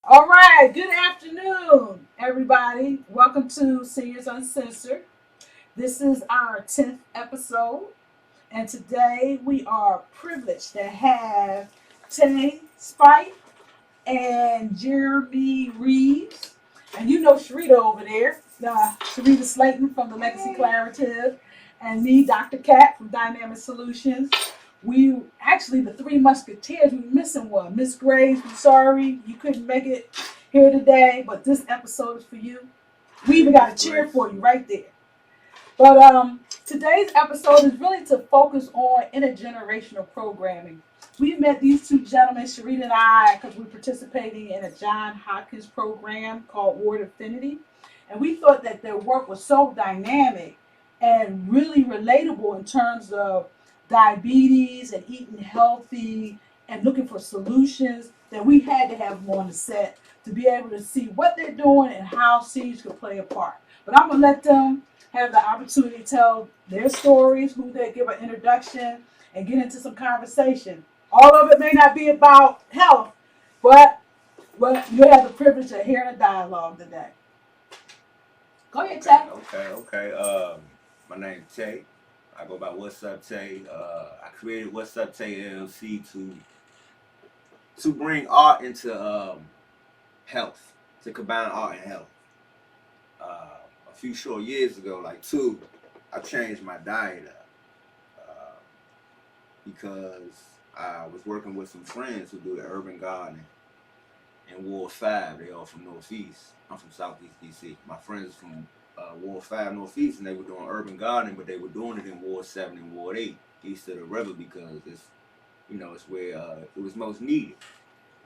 All right, good afternoon, everybody. Welcome to Seniors Uncensored. This is our 10th episode, and today we are privileged to have Tay Spike and Jeremy Reeves. And you know Sharita over there, Sharita Slayton from the Legacy Collaborative, and me, Dr. Cat from Dynamic Solutions. We actually the three musketeers. We missing one. Miss Graves, we're sorry you couldn't make it here today, but this episode is for you. We Hey, even Miss got a cheer Grace. for you right there. But today's episode is really to focus on intergenerational programming. We met these two gentlemen, Sharita and I, because we're participating in a John Hopkins program called Ward Affinity. And we thought that their work was so dynamic and really relatable in terms of diabetes and eating healthy and looking for solutions that we had to have them on the set to be able to see what they're doing and how seeds could play a part. But I'm going to let them have the opportunity to tell their stories, who they give an introduction, and get into some conversation. All of it may not be about health, but you have the privilege of hearing a dialogue today. Go ahead, Okay, Ted. okay, okay. My name's Tay. I go by Wassup Tay. I created Wassup Tay LLC to bring art into health, to combine art and health. A few short years ago, like two, I changed my diet up because I was working with some friends who do the urban gardening in Ward 5. They all from Northeast. I'm from Southeast DC. My friends from Ward 5 Northeast, and they were doing urban gardening, but they were doing it in Ward 7 and Ward 8, east of the river, because it's where it was most needed.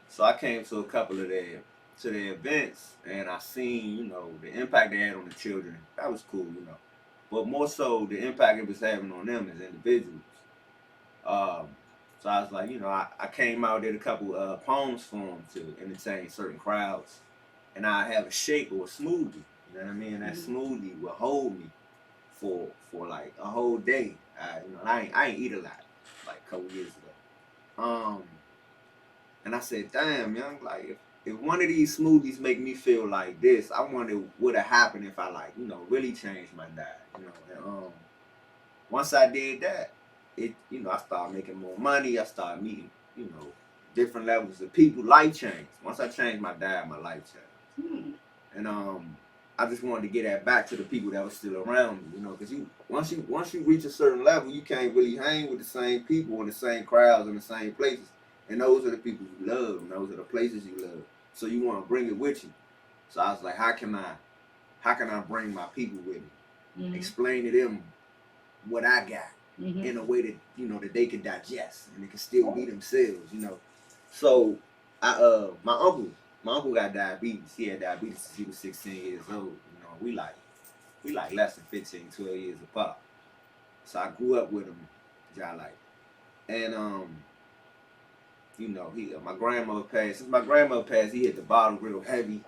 So I came to a couple of their events, and I seen, the impact they had on the children. That was cool. But more so, the impact it was having on them as individuals. Um, so I was like, I came out, did a couple poems for them to entertain certain crowds, and I have a shake or a smoothie. You know what I mean? That Mm-hmm. smoothie will hold me for like a whole day. I ain't eat a lot like a couple years ago. And I said, damn, young, like if one of these smoothies make me feel like this, I wonder what would have happened if I like really changed my diet. Once I did that, I started making more money. I started meeting, different levels of people. Life changed. Once I changed my diet, my life changed. Hmm. And I just wanted to get that back to the people that were still around me, because once you reach a certain level, you can't really hang with the same people in the same crowds in the same places. And those are the people you love, and those are the places you love. So you want to bring it with you. So I was like, how can I bring my people with me? Mm-hmm. Explain to them what I got Mm-hmm. in a way that that they can digest and they can still be themselves. So my uncle got diabetes. He had diabetes since he was 16 years old. We like less than 15, 12 years apart. So I grew up with him, like, and he my grandmother passed. Since my grandmother passed, he hit the bottom real heavy,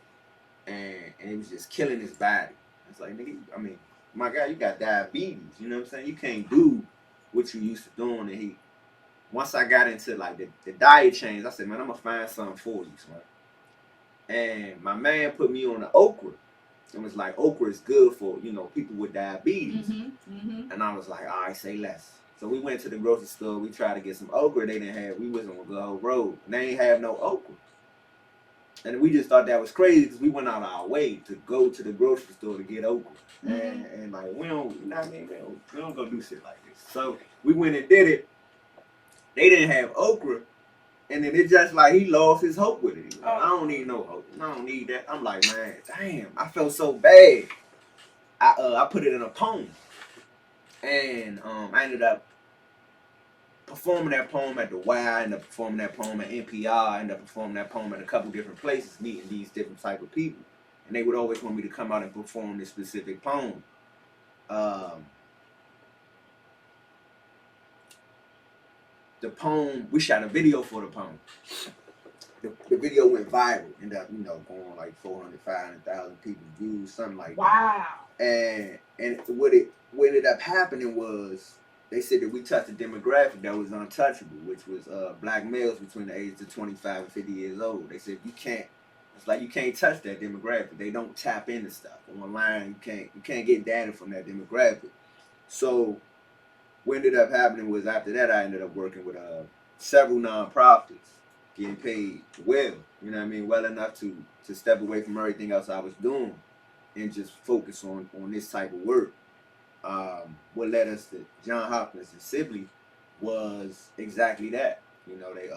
and it was just killing his body. It's like, nigga, I mean, my guy, you got diabetes. You know what I'm saying? You can't do what you used to doing. And once I got into like the diet change, I said, man, I'm gonna find something for you, man. And my man put me on the okra. And was like, okra is good for people with diabetes. Mm-hmm. Mm-hmm. And I was like, all right, say less. So we went to the grocery store. We tried to get some okra. They didn't have. We was on the whole road. And they ain't have no okra. And we just thought that was crazy because we went out our way to go to the grocery store to get okra. Mm-hmm. And like, we don't, you know what I mean? We don't go do shit like this. So we went and did it. They didn't have okra. And then it just like he lost his hope with it. He was like, I Oh. don't need no hope. I don't need that. I'm like, man, damn, I felt so bad. I put it in a poem. And I ended up performing that poem at the Y. I ended up performing that poem at NPR. I ended up performing that poem at a couple different places, meeting these different type of people. And they would always want me to come out and perform this specific poem. Um, the poem, we shot a video for the poem. The video went viral, ended up, going like 400, 500,000 people views, something like that. Wow. And what ended up happening was they said that we touched a demographic that was untouchable, which was black males between the ages of 25 and 50 years old. They said you can't It's like you can't touch that demographic. They don't tap into stuff online. You can't get data from that demographic. So what ended up happening was after that I ended up working with several nonprofits, getting paid well. You know what I mean, well enough to step away from everything else I was doing and just focus on this type of work. What led us to John Hopkins and Sibley was exactly that. You know, they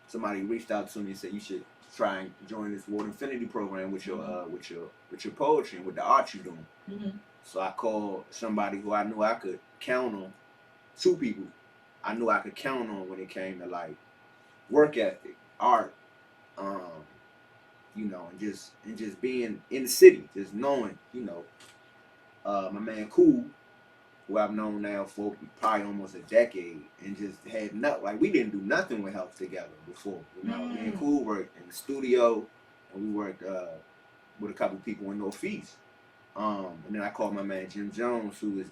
somebody reached out to me and said you should try and join this World Infinity program with your with your poetry and with the art you're doing. Mm-hmm. So I called somebody who I knew I could count on. Two people I knew I could count on when it came to like work ethic, art, um, and just being in the city, just knowing, my man Cool, who I've known now for probably almost a decade, and just had not like we didn't do nothing with health together before. Me and Cool worked in the studio, and we worked with a couple people in Northeast. And then I called my man Jim Jones, who is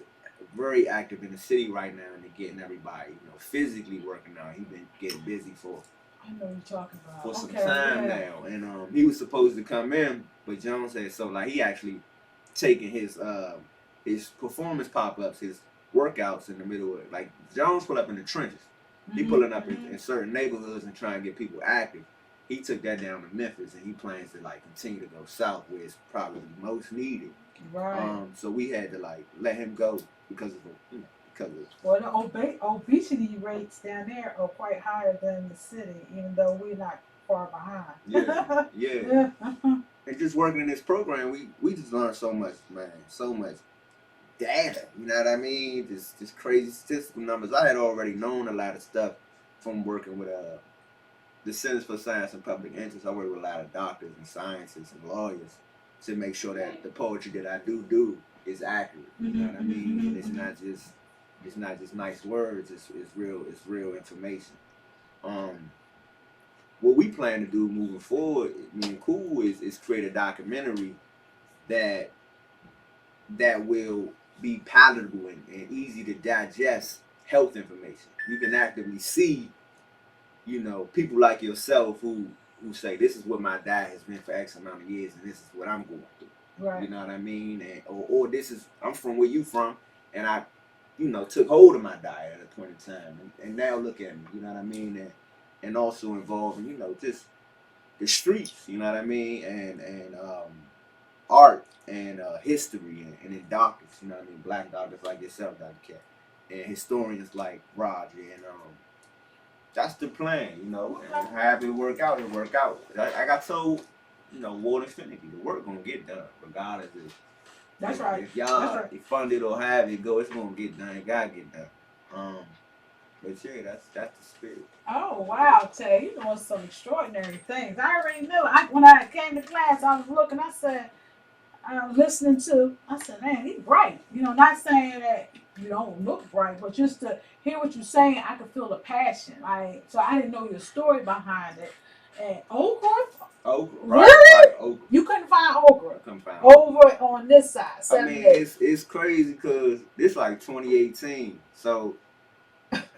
very active in the city right now, and getting everybody, physically working out. He's been getting busy for I know what you're talking about. for some time now, and he was supposed to come in, but Jones said so. Like he actually taking his performance pop-ups, his workouts in the middle of like Jones pull up in the trenches. He pulling up in certain neighborhoods and trying to get people active. He took that down to Memphis, and he plans to like continue to go south where it's probably most needed. Right. So we had to like let him go because of well, the obesity rates down there are quite higher than the city, even though we're not far behind. yeah. And just working in this program, we just learned so much, man, so much data. You know what I mean? Just crazy statistical numbers. I had already known a lot of stuff from working with the Centers for Science and Public Interest. I work with a lot of doctors and scientists and lawyers to make sure that the poetry that I do is accurate. You know what I mean? And it's not just nice words. It's real information. What we plan to do moving forward, me and Cool, is create a documentary that will be palatable and easy to digest health information. You can actively see, people like yourself who say this is what my diet has been for X amount of years and this is what I'm going through. Right. You know what I mean? And, or this is, I'm from where you from, and I, took hold of my diet at a point in time, and now look at me. You know what I mean? And also involving, just the streets. You know what I mean? And art and history and then doctors. You know what I mean? Black doctors like yourself, Dr. Cat, and historians like Roger and that's the plan, and however it work out, it work out. I got told, World Infinity, the work gonna get done, regardless if that's right. If y'all that's right. fund it or have it go, it's gonna get done. It gotta get done. But yeah, that's the spirit. Oh wow, Tay, you're doing some extraordinary things. I already knew. When I came to class, I was looking. I said, I was listening to. I said, man, he's bright. Not saying that you don't look bright, but just to hear what you're saying, I could feel the passion. So I didn't know your story behind it. And okra. Okra, really? Right, okra. You couldn't find okra. Couldn't find over on this side. I mean, it's crazy because this like 2018. So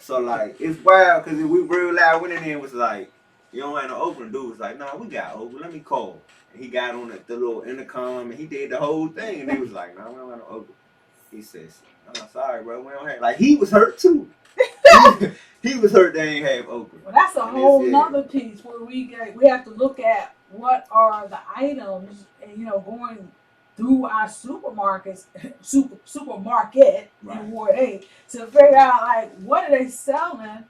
like it's wild because we real loud went in there and was like, you don't have no okra. Dude was like, nah, we got okra. Let me call. And he got on the little intercom and he did the whole thing. And he was like, nah, we don't have no okra. He says, oh, sorry, bro, we don't have. Like he was hurt too. He was hurt they ain't have okra. Well, that's a whole nother piece where we have to look at what are the items, and going through our supermarkets, supermarket Right. in Ward 8 to figure out like what are they selling,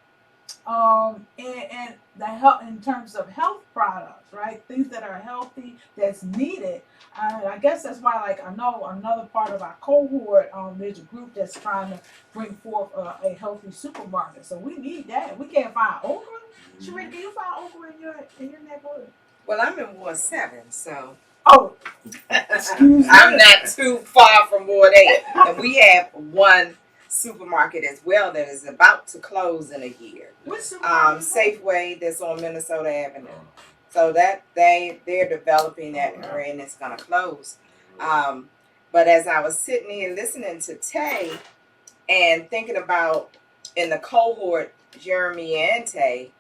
and the health in terms of health products, right? Things that are healthy, that's needed. I guess that's why, like, I know another part of our cohort, there's a group that's trying to bring forth a healthy supermarket. So we need that. We can't find okra. Sheree, can you find okra in your neighborhood? Well, I'm in Ward 7, so. Oh, excuse me. I'm not too far from Ward 8. And we have one supermarket as well that is about to close in a year. What supermarket? Safeway that's on Minnesota Avenue. So that they're developing that area and it's gonna close. But as I was sitting here listening to Tay and thinking about in the cohort, Jeremy and Tay,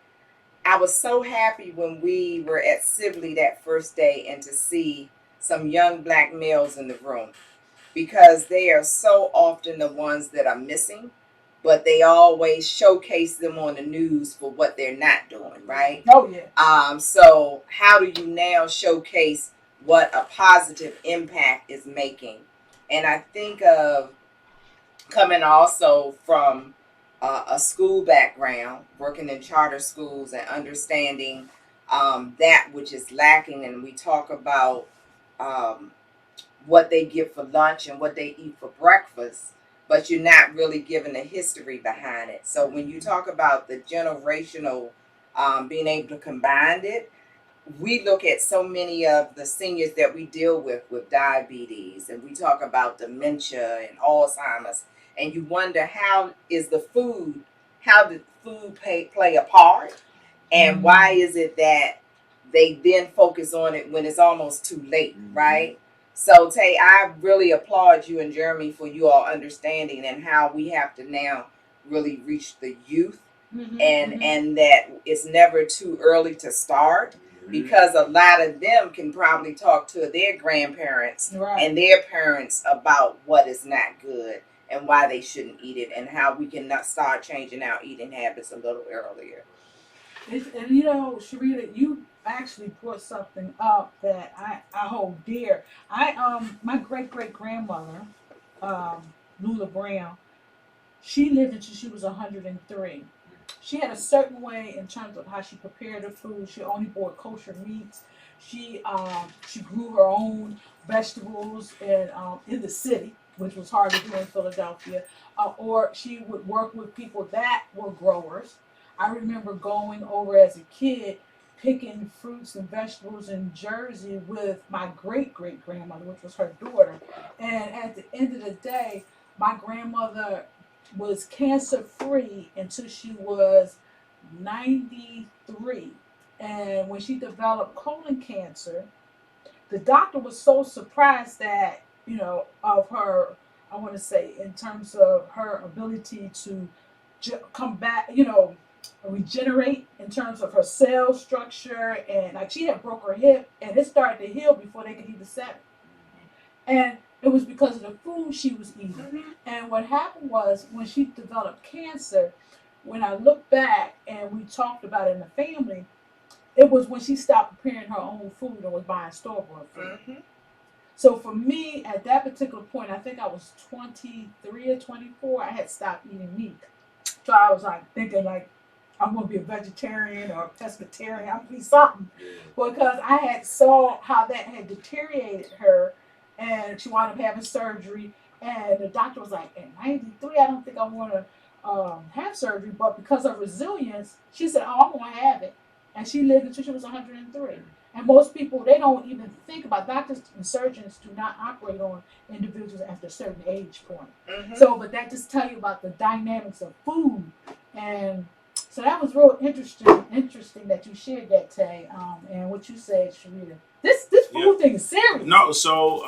I was so happy when we were at Sibley that first day and to see some young black males in the room, because they are so often the ones that are missing, but they always showcase them on the news for what they're not doing, right? Oh yeah. So how do you now showcase what a positive impact is making? And I think of coming also from a school background, working in charter schools and understanding that which is lacking. And we talk about um, what they get for lunch and what they eat for breakfast, but you're not really given the history behind it. So when you talk about the generational being able to combine it, we look at so many of the seniors that we deal with diabetes, and we talk about dementia and Alzheimer's, and you wonder how did food play a part, and why is it that they then focus on it when it's almost too late, right? So Tay, I really applaud you and Jeremy for you all understanding and how we have to now really reach the youth, and that it's never too early to start, because a lot of them can probably talk to their grandparents and their parents about what is not good and why they shouldn't eat it, and how we can not start changing our eating habits a little earlier. And you know, Sharita, you actually brought something up that I hold dear. My great grandmother, Lula Brown, she lived until she was 103. She had a certain way in terms of how she prepared her food. She only bought kosher meats. She grew her own vegetables in the city, which was hard to do in Philadelphia. Or she would work with people that were growers. I remember going over as a kid picking fruits and vegetables in Jersey with my great grandmother, which was her daughter. And at the end of the day, my grandmother was cancer free until she was 93. And when she developed colon cancer, the doctor was so surprised that, of her, I want to say, in terms of her ability to come back, regenerate in terms of her cell structure. And like she had broke her hip and it started to heal before they could even set it. And it was because of the food she was eating. And what happened was when she developed cancer, when I look back and we talked about it in the family, it was when she stopped preparing her own food and was buying store-bought food. So for me, at that particular point, I think I was 23 or 24, I had stopped eating meat. So I was like thinking like, I'm going to be a vegetarian or a pescatarian. I'm going to be something. Because I had saw how that had deteriorated her, and she wound up having surgery. And the doctor was like, at 93, I don't think I want to have surgery. But because of resilience, she said, oh, I'm going to have it. And she lived until she was 103. And most people, they don't even think about, doctors and surgeons do not operate on individuals after a certain age point. So, but that just tell you about the dynamics of food. And so that was real interesting that you shared that, Tay, and what you said, Sharita. This food thing is serious. No, so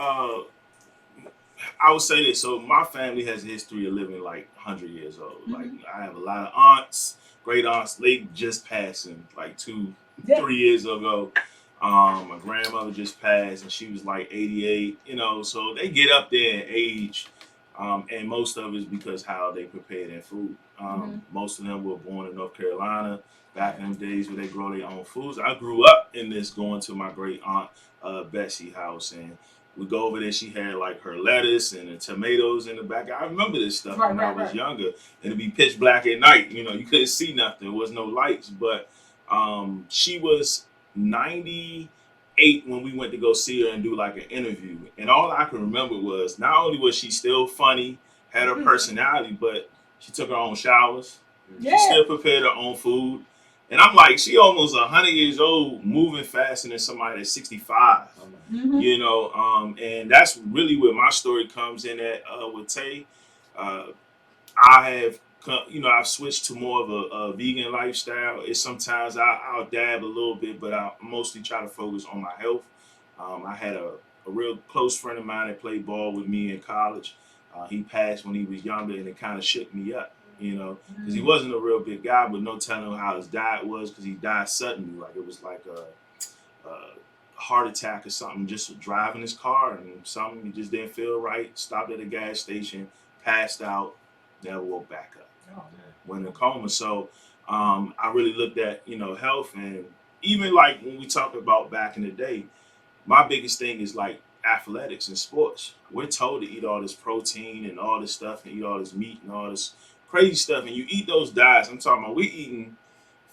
I would say this. So my family has a history of living like 100 years old. Like I have a lot of aunts, great aunts. They just passing like 3 years ago. My grandmother just passed and she was like 88. So they get up there in age. And most of it is because how they prepare their food. Most of them were born in North Carolina back in the days where they grow their own foods. I grew up in this, going to my great aunt Betsy house, and we go over there. She had like her lettuce and the tomatoes in the back. I remember this stuff when I was younger, and it'd be pitch black at night. You couldn't see nothing. There was no lights, but she was 98 when we went to go see her and do like an interview. And all I can remember was not only was she still funny, had her personality, but she took her own showers. She still prepared her own food. And I'm like, she almost 100 years old, moving faster than somebody that's 65. And that's really where my story comes in at with Tay. I have, I've switched to more of a vegan lifestyle. It's sometimes I'll dab a little bit, but I mostly try to focus on my health. I had a real close friend of mine that played ball with me in college. He passed when he was younger, and it kind of shook me up. you know, because he wasn't a real big guy, but no telling how his diet was, because he died suddenly. Like, it was like a heart attack or something, just driving his car, and something he just didn't feel right, stopped at a gas station, passed out, never woke back up, went in a coma. So I really looked at, you know, health, and even like when we talk about back in the day, my biggest thing is like athletics and sports. We're told to eat all this protein and all this stuff, and eat all this meat and all this crazy stuff, and you eat those diets. I'm talking about we eating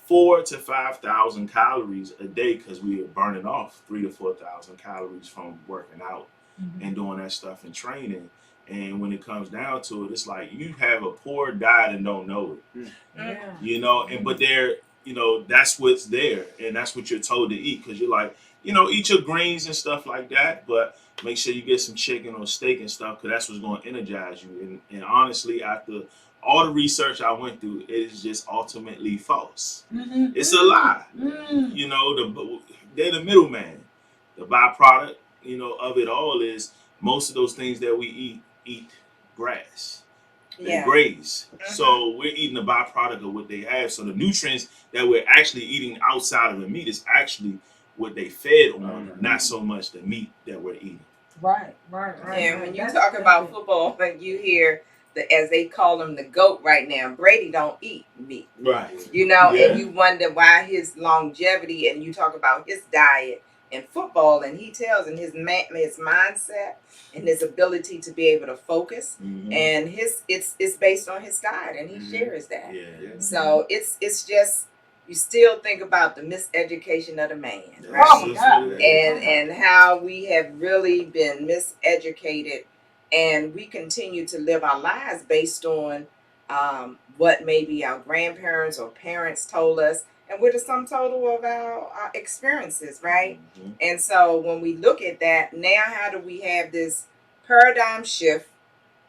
4,000 to 5,000 calories a day, because we are burning off 3,000 to 4,000 calories from working out and doing that stuff and training. And when it comes down to it, it's like you have a poor diet and don't know it. You know, and but they're, you know, that's what's there, and that's what you're told to eat, because you're like, you know, eat your greens and stuff like that, but make sure you get some chicken or steak and stuff, because that's what's going to energize you. And honestly, after all the research I went through, it is just ultimately false. It's a lie. You know, they're the middleman. The byproduct, you know, of it all is most of those things that we eat grass. They graze. So we're eating the byproduct of what they have. So the nutrients that we're actually eating outside of the meat is actually what they fed on, not so much the meat that we're eating. Right. And when you talk about football, like you hear as they call him, the GOAT right now, Brady don't eat meat. Right. You know, and you wonder why his longevity, and you talk about his diet in football, and he tells in his mindset and his ability to be able to focus, and it's based on his diet, and he shares that. So it's just, you still think about the miseducation of the man, right? Oh my God. And how we have really been miseducated, and we continue to live our lives based on what maybe our grandparents or parents told us, and we're the sum total of our experiences, right? And so when we look at that, now how do we have this paradigm shift?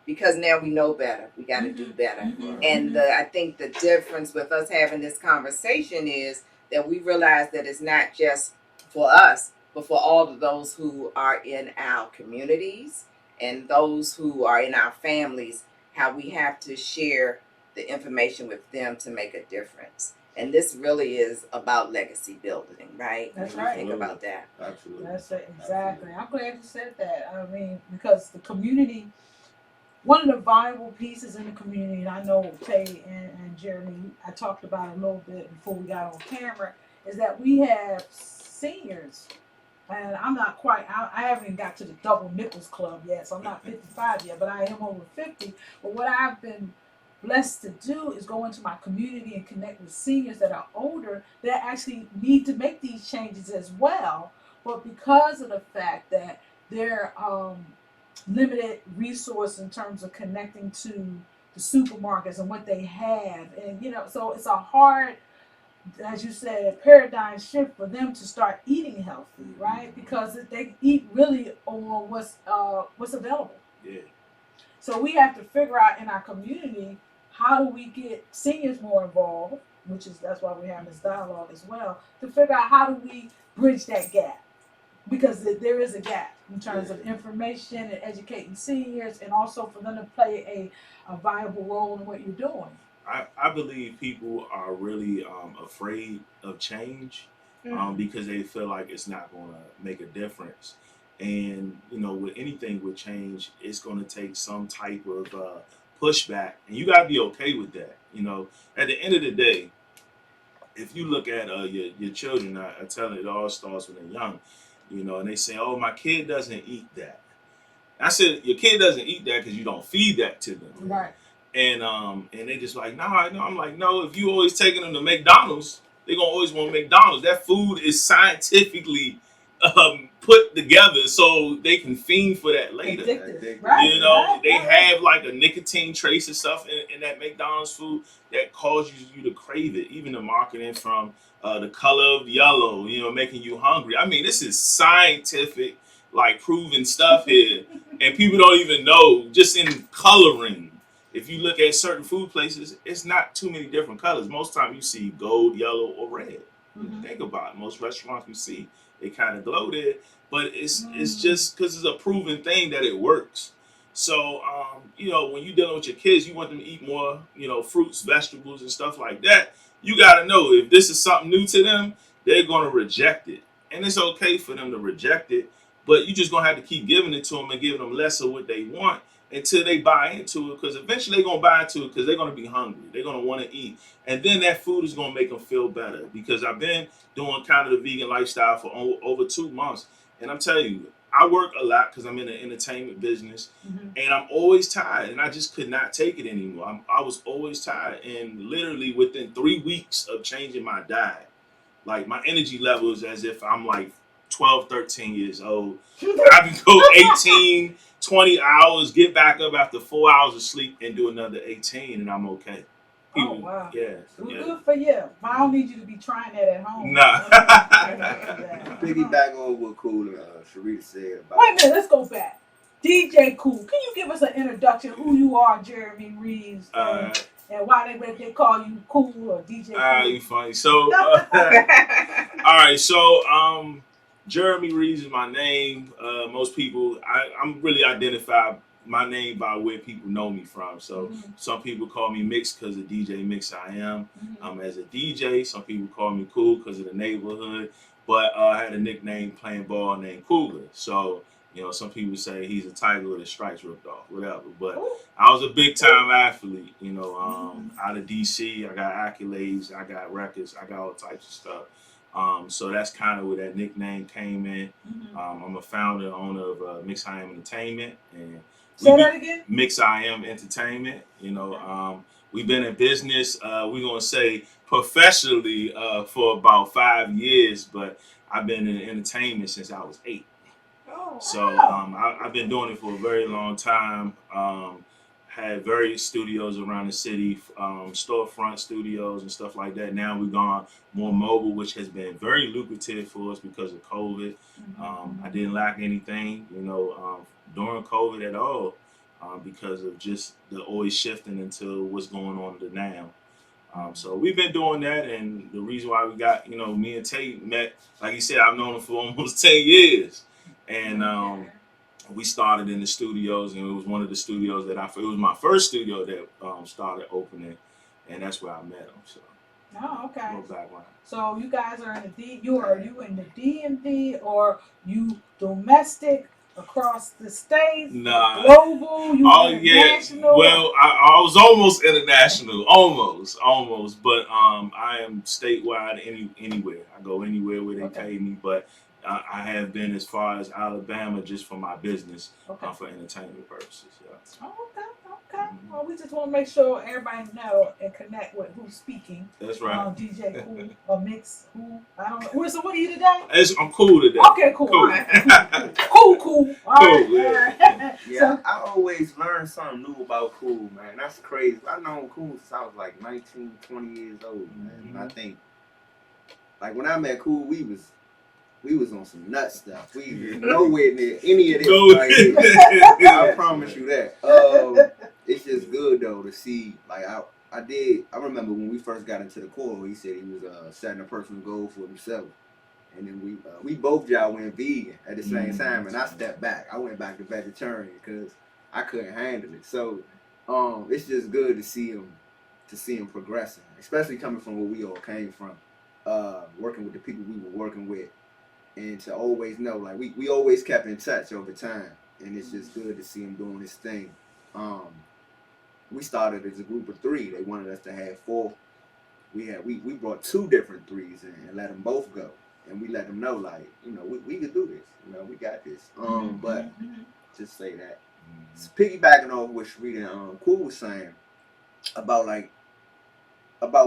Because now we know better. We got to do better. And I think the difference with us having this conversation is that we realize that it's not just for us, but for all of those who are in our communities and those who are in our families, how we have to share the information with them to make a difference. And this really is about legacy building, right? That's When you right. think about that. Absolutely. That's it, exactly. I'm glad you said that. I mean, because the community, one of the viable pieces in the community, and I know Tay and Jeremy, I talked about it a little bit before we got on camera, is that we have seniors. And I'm not quite, I haven't even got to the double nipples club yet, so I'm not 55 yet, but I am over 50. But what I've been blessed to do is go into my community and connect with seniors that are older that actually need to make these changes as well. But because of the fact that they're limited resource in terms of connecting to the supermarkets and what they have, and you know, so it's a hard, as you said, paradigm shift for them to start eating healthy, right? Because they eat really on what's available. Yeah. So we have to figure out in our community, how do we get seniors more involved, that's why we're having this dialogue as well, to figure out how do we bridge that gap. Because there is a gap in terms of information and educating seniors, and also for them to play a viable role in what you're doing. I believe people are really afraid of change because they feel like it's not going to make a difference. And, you know, with anything with change, it's going to take some type of pushback. And you got to be okay with that. You know, at the end of the day, if you look at your children, I tell them it all starts when they're young, you know, and they say, oh, my kid doesn't eat that. I said, your kid doesn't eat that because you don't feed that to them. Right. And they just like, no, I know. I'm like, no, if you always taking them to McDonald's, they're going to always want McDonald's. That food is scientifically put together so they can fiend for that later. Addictive. Right. You know, right, they right. have like a nicotine trace and stuff in that McDonald's food that causes you to crave it. Even the marketing from the color of yellow, you know, making you hungry. I mean, this is scientific, like proven stuff here. And people don't even know, just in coloring. If you look at certain food places, it's not too many different colors. Most time you see gold, yellow, or red. Think about it. Most restaurants you see, they kind of glow there. But it's just because it's a proven thing that it works. So, when you're dealing with your kids, you want them to eat more, fruits, vegetables, and stuff like that. You got to know if this is something new to them, they're going to reject it. And it's okay for them to reject it, but you just going to have to keep giving it to them and giving them less of what they want until they buy into it, because eventually they're going to buy into it because they're going to be hungry. They're going to want to eat. And then that food is going to make them feel better, because I've been doing kind of the vegan lifestyle for over 2 months. And I'm telling you, I work a lot because I'm in the entertainment business, and I'm always tired, and I just could not take it anymore. I was always tired, and literally within 3 weeks of changing my diet, like my energy level is as if I'm like 12, 13 years old. I can go 18, 20 hours, get back up after 4 hours of sleep, and do another 18, and I'm okay. Oh, wow. Yeah. Good for you. But I don't need you to be trying that at home. Nah. Piggyback on what Cool and Sharita said about. Wait a minute, let's go back. DJ Cool, can you give us an introduction who you are, Jeremy Reeves, and why they call you Cool or DJ Cool? You funny. So, all right. So, Jeremy Reeves is my name. Most people, I'm really identified my name by where people know me from. So some people call me Mix because of DJ Mix I am. As a DJ, some people call me Cool because of the neighborhood. But I had a nickname playing ball named Cougar. So, some people say he's a tiger with his stripes ripped off, whatever. But I was a big time athlete, out of DC. I got accolades, I got records, I got all types of stuff. So that's kind of where that nickname came in. I'm a founder, owner of Mix I Am Entertainment, and say that again. Mix I Am Entertainment. We've been in business. We're gonna say professionally for about 5 years, but I've been in entertainment since I was 8. Oh, So wow. I've been doing it for a very long time. Had various studios around the city, storefront studios and stuff like that. Now we've gone more mobile, which has been very lucrative for us because of COVID. I didn't lack anything, during COVID at all, because of just the always shifting into what's going on to now. So we've been doing that, and the reason why we got, me and Tate met, like you said, I've known him for almost 10 years. And we started in the studios, and it was one of the studios it was my first studio that started opening, and that's where I met him. So, okay. No background. So you guys are in the you in the DMV, or you domestic across the states? Nah. Global? You international? Well, I was almost international, almost, but I am statewide anywhere. I go anywhere where they pay me, but I have been as far as Alabama just for my business, for entertainment purposes. Yeah. Oh, okay. Well, we just want to make sure everybody know and connect with who's speaking. That's right. DJ Cool or Mix Who? I don't know. So what are you today? I'm cool today. Okay, cool. All right. Cool. All right. Yeah. So, I always learn something new about Cool, man. That's crazy. I've known Cool since I was like 19, 20 years old, man. And I think, like, when I met Cool, we was on some nut stuff. We was nowhere near any of this right here. I promise you that. It's just good though to see. Like I remember when we first got into the core, he said he was setting a personal goal for himself, and then we both y'all went vegan at the same time, and I stepped back. I went back to vegetarian because I couldn't handle it. So it's just good to see him progressing, especially coming from where we all came from, working with the people we were working with. And to always know, like, we always kept in touch over time. And it's just good to see him doing his thing. We started as a group of 3. They wanted us to have 4. We brought 2 different 3s in and let them both go. And we let them know, like, we could do this. We got this. But just say that. Piggybacking off what Sharita and Cool was saying about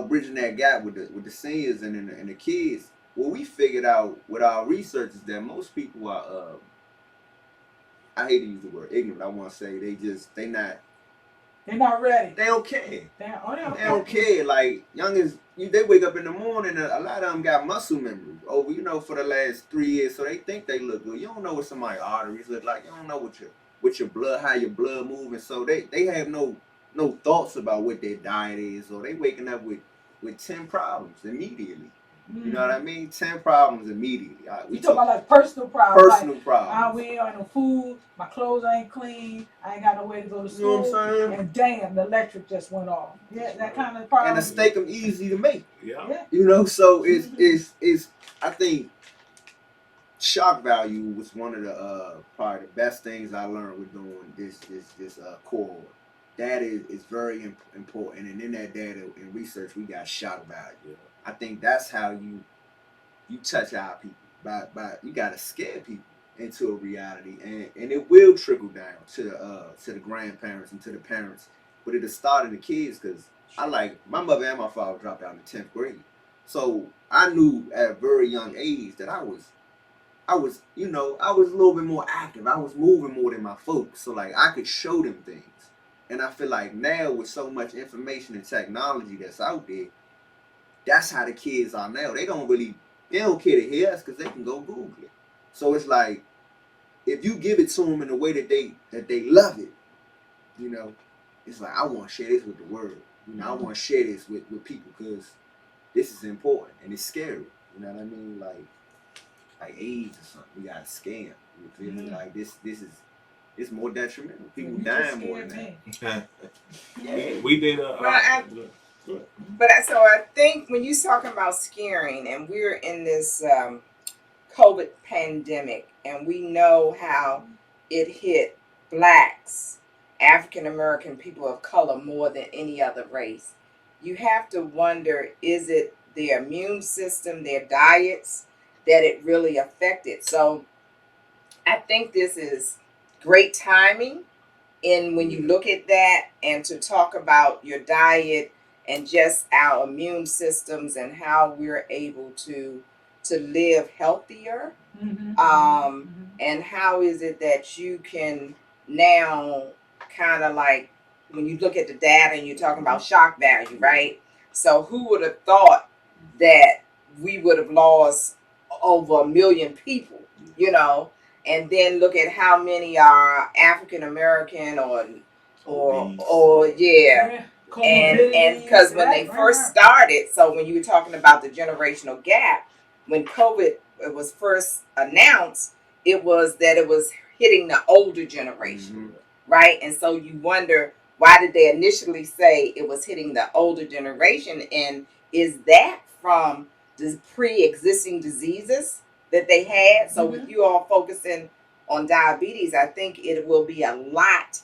bridging that gap with the seniors and the kids. What we figured out with our research is that most people are, I hate to use the word ignorant, I want to say they're not ready. They don't care. They don't care. Like, they wake up in the morning, and a lot of them got muscle memory over, for the last 3 years, so they think they look good. You don't know what somebody's arteries look like. You don't know what your blood, how your blood moving. So they have no thoughts about what their diet is, or they waking up with 10 problems immediately. You know what I mean? 10 problems immediately. We You talk about like personal problems. personal Like, problems. we ain't on no food, my clothes ain't clean, I ain't got no way to go to You know school, what I'm saying? and damn, the electric just went off. Yeah, that kind of problem. And the steak them easy to make. Yeah. You know, so it's I think shock value was one of the probably the best things I learned with doing this core. That is very important, and in that data and research we got shock value. Yeah. I think that's how you touch our people by you gotta scare people into a reality, and it will trickle down to the grandparents and to the parents, but it'll start in the kids because I like my mother and my father dropped out in the 10th grade, so I knew at a very young age that I was I was a little bit more active. I was moving more than my folks, so like I could show them things. And I feel like now with so much information and technology that's out there, that's how the kids are now. They don't care to hear us because they can go Google it. So it's like if you give it to them in a way that they love it, you know, it's like I want to share this with the world. You know, I want to share this with people because this is important and it's scary. You know what I mean? Like AIDS or something. We got a scam. You feel me? Like this is it's more detrimental. People dying more than that. Yeah. We did But so I think when you're talking about scaring, and we're in this COVID pandemic, and we know how it hit blacks, African American people of color more than any other race, you have to wonder, is it their immune system, their diets that it really affected? So I think this is great timing in when you look at that, and to talk about your diet and just our immune systems and how we're able to live healthier. And how is it that you can now kind of like when you look at the data and you're talking about shock value, right? So who would have thought that we would have lost over 1 million people, you know? And then look at how many are African American or yeah. And because when they first started, so when you were talking about the generational gap, when COVID was first announced, it was that it was hitting the older generation, right? And so you wonder, why did they initially say it was hitting the older generation? And is that from the pre-existing diseases that they had? So with you all focusing on diabetes, I think it will be a lot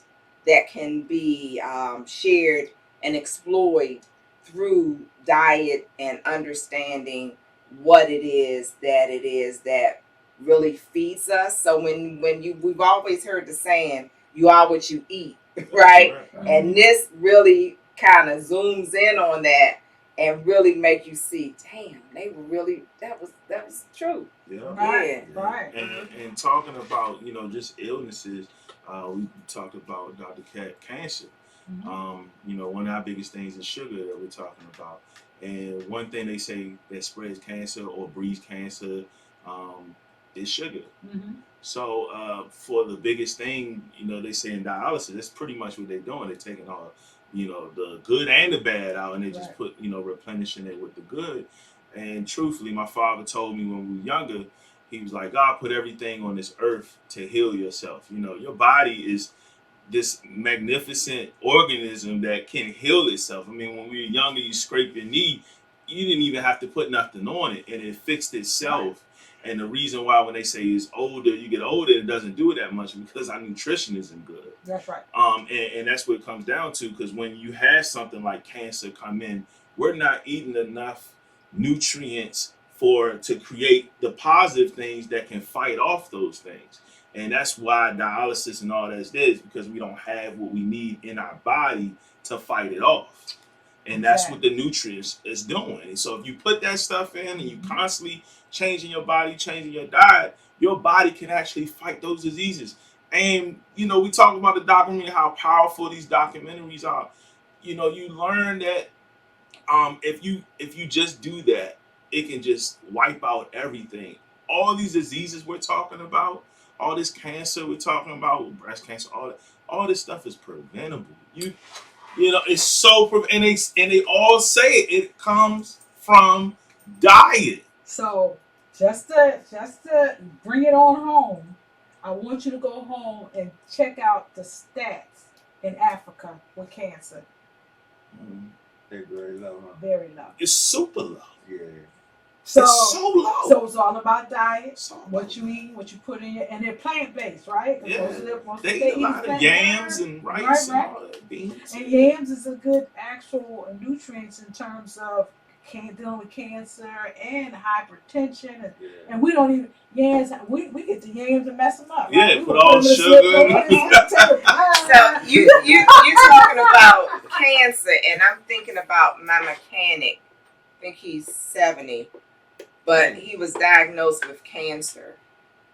that can be shared and explored through diet and understanding what it is that really feeds us. So we've always heard the saying, you are what you eat, right? And this really kind of zooms in on that and really make you see, damn, they were really that was true. Yeah. Right. And talking about, just illnesses, we talked about Dr. Cat cancer. One of our biggest things is sugar that we're talking about. And one thing they say that spreads cancer or breeds cancer is sugar. So for the biggest thing, they say in dialysis, that's pretty much what they're doing. They're taking all, the good and the bad out, and they just put, replenishing it with the good. And truthfully, my father told me when we were younger, he was like, God put everything on this earth to heal yourself. Your body is this magnificent organism that can heal itself. I mean, when we were younger, you scrape your knee, you didn't even have to put nothing on it, and it fixed itself. And the reason why when they say it's older, you get older, it doesn't do it that much because our nutrition isn't good. That's right. And that's what it comes down to, because when you have something like cancer come in, we're not eating enough nutrients to create the positive things that can fight off those things. And that's why dialysis and all that is because we don't have what we need in our body to fight it off. And that's what the nutrients is doing. And so if you put that stuff in and you constantly changing your body, changing your diet, your body can actually fight those diseases. And, we talk about the documentary, how powerful these documentaries are. You learn that if you just do that, it can just wipe out everything. All these diseases we're talking about, all this cancer we're talking about, breast cancer, all this stuff is preventable. It's so and they all say it comes from diet. So just to bring it on home, I want you to go home and check out the stats in Africa with cancer. They're very low, huh? Very low. It's super low. Yeah. So It's so low. so it's all about diet, So what you eat, what you put in your, and they're plant based, right? Yeah. Most of what They they eat a eat is lot of plant yams matter. and rice Right. and all that, beans. And yams is a good actual nutrients in terms of dealing with cancer and hypertension, and we don't even yams. We get the yams and mess them up. Yeah, right? We put gonna all them in the sugar slip in over, it. take a pie. So you talking about cancer, and I'm thinking about my mechanic. I think he's 70, but he was diagnosed with cancer,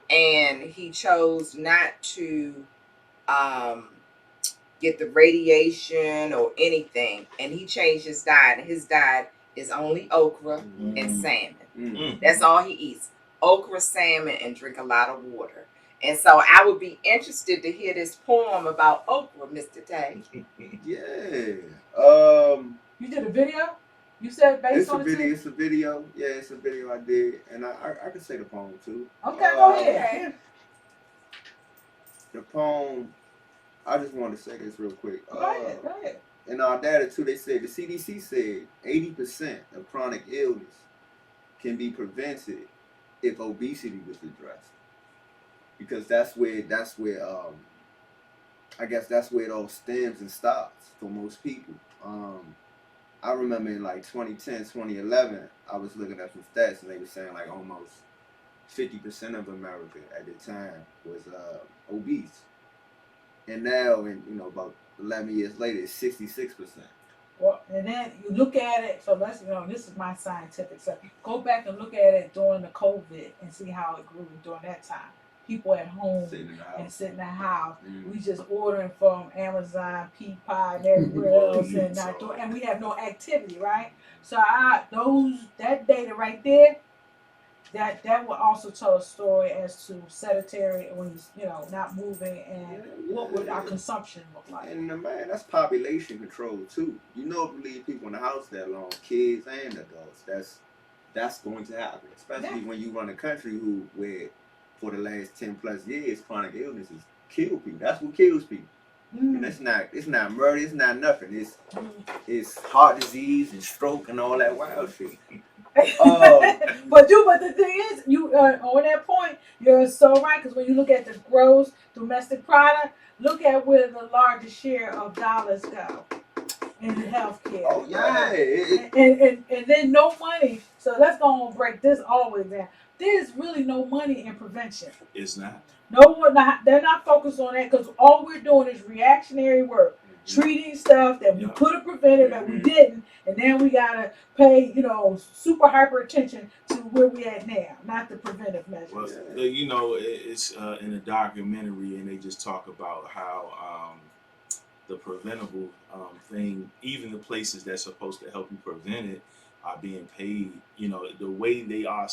and he chose not to get the radiation or anything, and he changed his diet. And his diet is only okra and salmon. Mm. That's all he eats: okra, salmon, and drink a lot of water. And so I would be interested to hear this poem about okra, Mr. Tay. Yeah. You did a video. You said based It's a on video. it. It's a video. Yeah, it's a video I did, and I can say the poem too. Okay, go ahead. Okay. Yeah. The poem. I just want to say this real quick. Go ahead. Go ahead. In our data too, they said the CDC said 80% of chronic illness can be prevented if obesity was addressed, because that's where I guess that's where it all stems and stops for most people. I remember in like 2010, 2011, I was looking at some stats and they were saying like almost 50% of America at the time was obese, and now, in about 11 years later, it's 66%. Well, and then you look at it. So let's this is my scientific stuff. Go back and look at it during the COVID and see how it grew during that time. People at home Sitting in the house. and sitting in the house. Mm. We just ordering from Amazon, Peapod, and everywhere else, and not doing, and we have no activity, right? So that data right there, that will also tell a story as to sedentary when not moving, and what would our consumption look like. And man, that's population control too. You know, if you leave people in the house that long, kids and adults, that's going to happen. Especially when you run a country where for the last 10 plus years, chronic illnesses kill people. That's what kills people. And it's not murder, it's not nothing. It's heart disease and stroke and all that wild shit. But the thing is, you on that point, you're so right, because when you look at the gross domestic product, look at where the largest share of dollars go in healthcare. Oh yeah, and then no money. So let's go and break this all the way down. There's really no money in prevention. It's not. They're not focused on that, because all we're doing is reactionary work. Treating stuff that we could have prevented that we didn't, and then we gotta pay, super hyper attention to where we at now, not the preventive measures. Well, it's in a documentary, and they just talk about how the preventable thing, even the places that's supposed to help you prevent it, are being paid. The way they are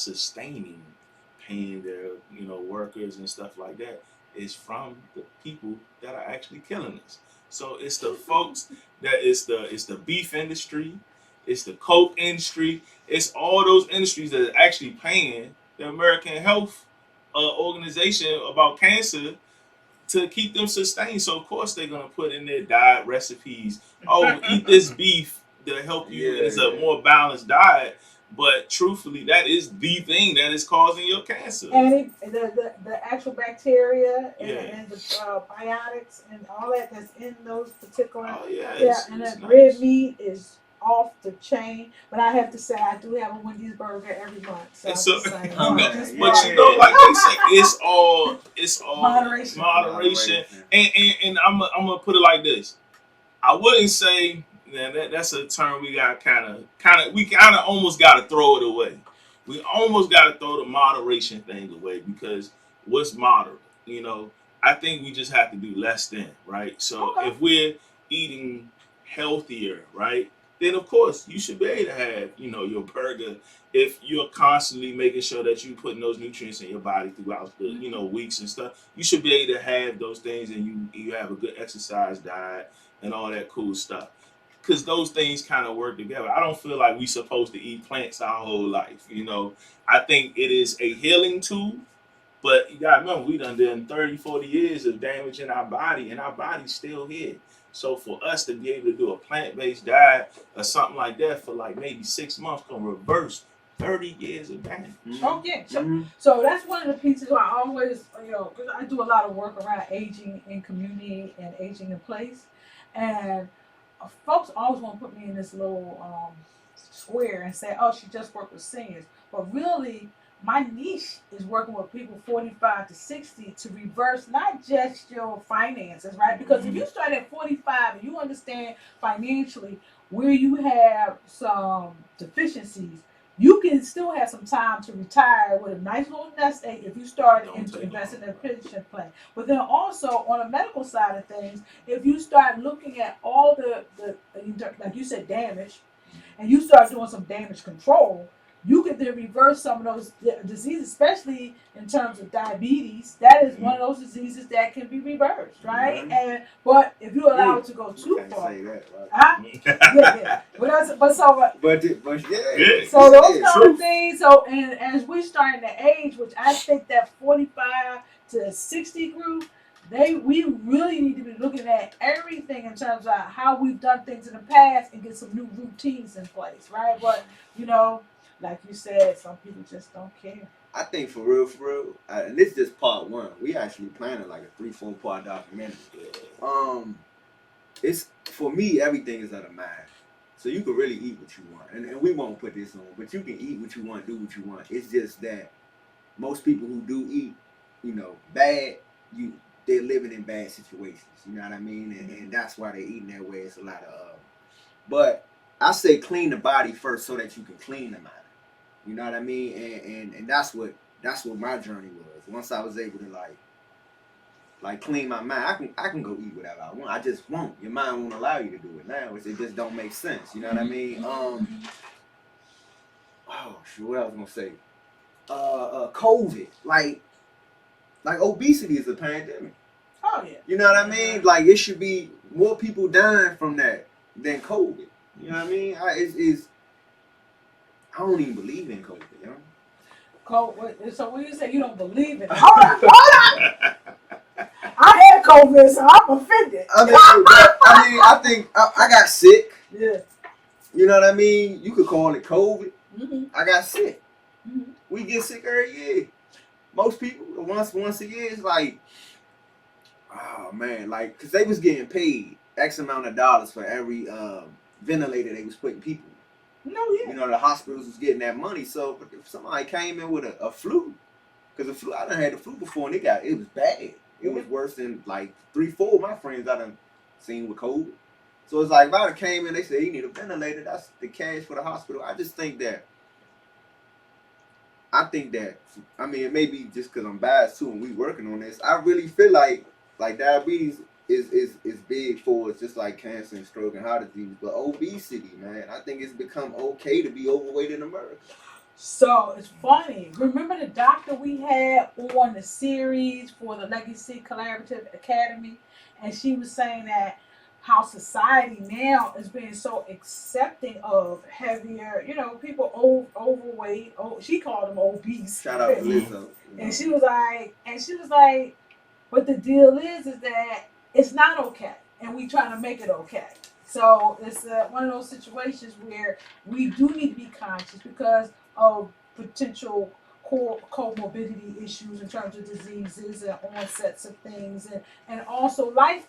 paying their workers and stuff like that is from the people that are actually killing us. So it's the folks it's the beef industry, it's the coke industry, it's all those industries that are actually paying the American Health Organization about cancer to keep them sustained. So of course they're gonna put in their diet recipes. Oh, eat this beef to help you, and it's a more balanced diet. But truthfully, that is the thing that is causing your cancer. And the actual bacteria and the biotics and all that's in those particular. And that red meat is off the chain. But I have to say, I do have a Wendy's burger every month. So like they say, it's all moderation. And I'm gonna put it like this. I wouldn't say that's a term we got we almost got to throw it away. We almost got to throw the moderation thing away, because what's moderate? I think we just have to do less than, right? So if we're eating healthier, right, then of course you should be able to have, your burger. If you're constantly making sure that you're putting those nutrients in your body throughout the, weeks and stuff, you should be able to have those things, and you have a good exercise diet and all that cool stuff. because those things kind of work together. I don't feel like we supposed to eat plants our whole life. I think it is a healing tool, but you gotta remember we done 30, 40 years of damage in our body, and our body's still here. So for us to be able to do a plant-based diet or something like that for like maybe 6 months can reverse 30 years of damage. Oh yeah, so that's one of the pieces where I always, because I do a lot of work around aging in community and aging in place, and folks always want to put me in this little square and say, "Oh, she just worked with seniors," but really, my niche is working with people 45 to 60 to reverse not just your finances, right? Because if you start at 45 and you understand financially where you have some deficiencies, you can still have some time to retire with a nice little nest egg if you start investing in a pension plan. But then also on the medical side of things, if you start looking at all the like you said, damage, and you start doing some damage control, you can then reverse some of those diseases, especially in terms of diabetes. That is one of those diseases that can be reversed, right? But if you allow it to go too far, say that, right? yeah. But So those kind of things. So and as we starting to age, which I think that 45 to 60 group, we really need to be looking at everything in terms of how we've done things in the past and get some new routines in place, right? But like you said, some people just don't care. I think for real, and this is just part one. We actually planning like a 3-4 part documentary. It's for me, everything is of the mind. So you can really eat what you want, and we won't put this on, but you can eat what you want, do what you want. It's just that most people who do eat, bad, they're living in bad situations. You know what I mean? And that's why they're eating that way. It's a lot of. But I say clean the body first so that you can clean the mind. You know what I mean? And that's what my journey was. Once I was able to like clean my mind, I can go eat whatever I want. I just won't. Your mind won't allow you to do it now. It just don't make sense. You know what I mean? Oh, sure. What I was gonna say? COVID. Like obesity is a pandemic. Oh yeah. You know what I mean? Like it should be more people dying from that than COVID. You know what I mean? I don't even believe in COVID, So when you say you don't believe in it, hold on. I had COVID, so I'm offended. I think I got sick. Yeah. You know what I mean? You could call it COVID. Mm-hmm. I got sick. Mm-hmm. We get sick every year. Most people, once a year, it's like, oh man, like, because they was getting paid X amount of dollars for every ventilator they was putting people. No, yeah. The hospitals was getting that money. So if somebody came in with a flu, because the flu, I done had the flu before, and it was bad. It was worse than like 3-4 of my friends I done seen with COVID. So it's like if I done came in, they said you need a ventilator, that's the cash for the hospital. I think that, I mean, it may be just because I'm biased too and we working on this. I really feel like diabetes is big for us, just like cancer and stroke and heart disease. But obesity, man, I think it's become okay to be overweight in America. So it's funny. Remember the doctor we had on the series for the Legacy Collaborative Academy, and she was saying that how society now is being so accepting of heavier, people overweight. She called them obese. Shout out to Lizzo. And she was like, but the deal is that it's not okay, and we trying to make it okay. So it's one of those situations where we do need to be conscious because of potential comorbidity issues in terms of diseases and onsets of things, and also life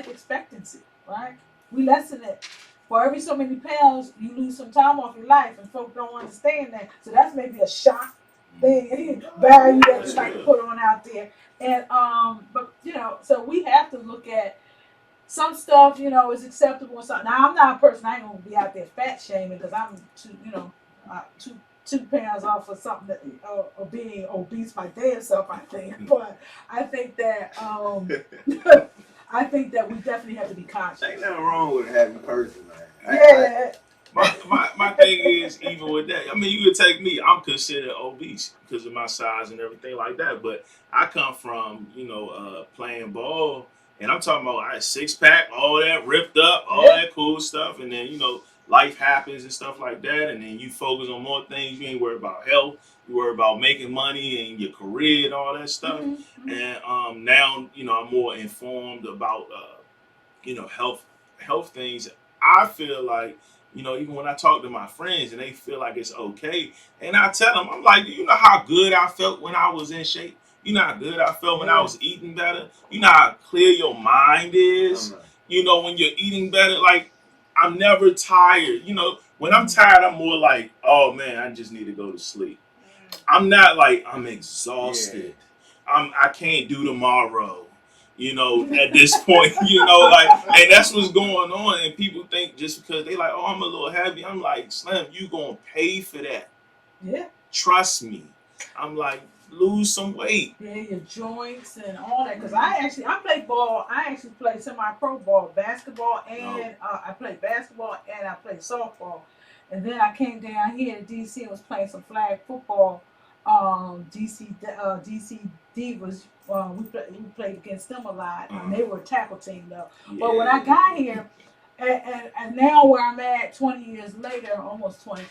expectancy, right? We lessen it. For every so many pounds, you lose some time off your life, and folks don't understand that. So that's maybe a shock thing, value that you like to put on out there. And but so we have to look at some stuff, is acceptable. So now I'm not a person. I ain't gonna be out there fat shaming because I'm two pounds off of something that of being obese my damn self. I think, but I think that I think that we definitely have to be conscious. Ain't nothing wrong with having a person, man. Yeah. My thing is, even with that, I mean, you could take me. I'm considered obese because of my size and everything like that. But I come from, playing ball And I'm talking about I 6-pack, all that ripped up, all Yeah. that cool stuff, and then life happens and stuff like that, and then you focus on more things. You ain't worried about health. You worry about making money and your career and all that stuff. And now I'm more informed about health things. I feel like even when I talk to my friends and they feel like it's okay, and I tell them, I'm like, you know how good I felt when I was in shape. You know how good I felt when I was eating better. You know how clear your mind is. When you're eating better, like I'm never tired. When I'm tired, I'm more like, oh man, I just need to go to sleep. I'm not like I'm exhausted. I can't do tomorrow. At this point, and that's what's going on. And people think just because they like, oh, I'm a little heavy, I'm like, Slim, you gonna pay for that. Yeah. Trust me. I'm like, lose some weight. Yeah, your joints and all that. Because I played ball. I actually played semi-pro ball, basketball, and I played basketball and I played softball. And then I came down here to DC and was playing some flag football. DC Divas. We played against them a lot. They were a tackle team though. Yeah. But when I got here, and now where I'm at, 20 years later, almost 20.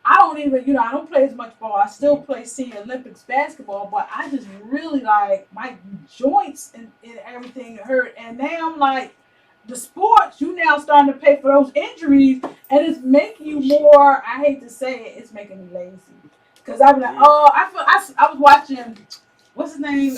I don't even, I don't play as much ball. I still play Senior Olympics basketball, but I just really like my joints and everything hurt. And now I'm like, the sports, you now starting to pay for those injuries, and it's making you more. I hate to say it, it's making me lazy. Because I'm like, I was watching. What's his name?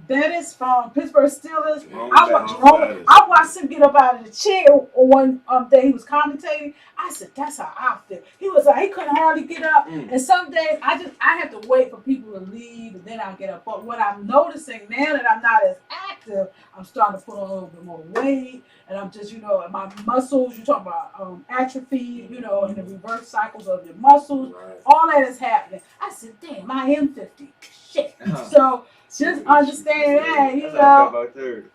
Dennis from Pittsburgh Steelers. I watched him get up out of the chair one day he was commentating. I said, "That's how I feel." He was like, he couldn't hardly get up. And some days I have to wait for people to leave and then I'll get up. But what I'm noticing now that I'm not as active, I'm starting to put on a little bit more weight, and I'm just my muscles. You talk about atrophy, and the reverse cycles of your muscles. Right. All that is happening. I said, "Damn, I am 50." Shit. So just understand that, About 30.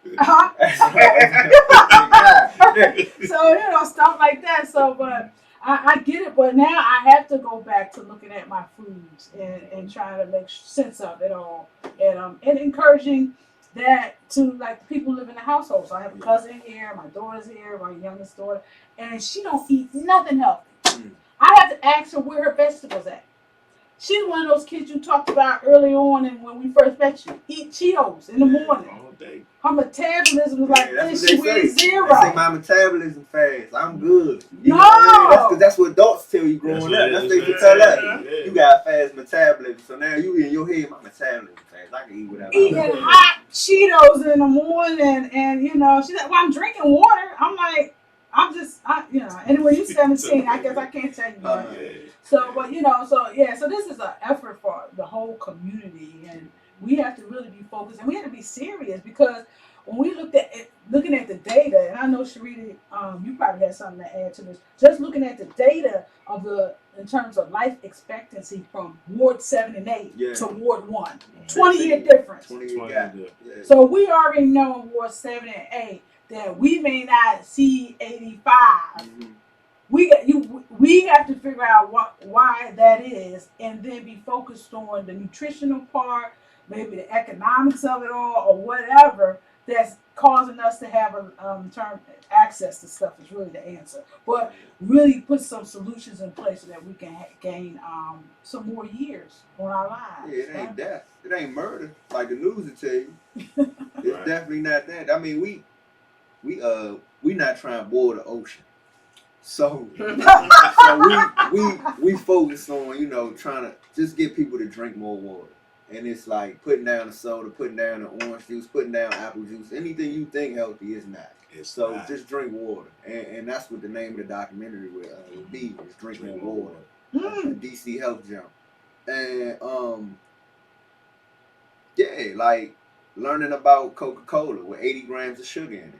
So stuff like that. So, but I get it. But now I have to go back to looking at my foods and trying to make sense of it all, and encouraging that to like the people who live in the household. So I have a cousin here, my daughter's here, my youngest daughter, and she don't eat nothing healthy. I have to ask her where her vegetables at. She's one of those kids you talked about early on and when we first met you. Eat Cheetos in the morning. All day. Her metabolism was like this. She weighs zero. They say my metabolism fast. I'm good. That's what adults tell you growing up. That's what they tell us. Yeah. You got fast metabolism. So now you in your head, my metabolism fast. I can eat whatever. Eating hot Cheetos in the morning and she's like, well, I'm drinking water. I'm like, anyway, you're 17. I guess I can't tell you that. So, but so this is an effort for the whole community, and we have to really be focused, and we have to be serious because when we looking at the data, and I know Sharita, you probably had something to add to this. Just looking at the data in terms of life expectancy from Ward 7 and 8 to Ward 1, 20-year difference. 20-year gap. So we already know in Ward 7 and 8 that we may not see 85. Mm-hmm. We have to figure out why that is, and then be focused on the nutritional part, maybe the economics of it all, or whatever that's causing us to have term access to stuff is really the answer. But really put some solutions in place so that we can gain some more years on our lives. Yeah, it ain't death. It ain't murder like the news will tell you. It's definitely not that. I mean, we not trying to boil the ocean. So we focus on, trying to just get people to drink more water. And it's like putting down the soda, putting down the orange juice, putting down apple juice. Anything you think healthy is not. Just drink water. And that's what the name of the documentary would be, is drinking water. The DC Health Jump. And like learning about Coca-Cola with 80 grams of sugar in it.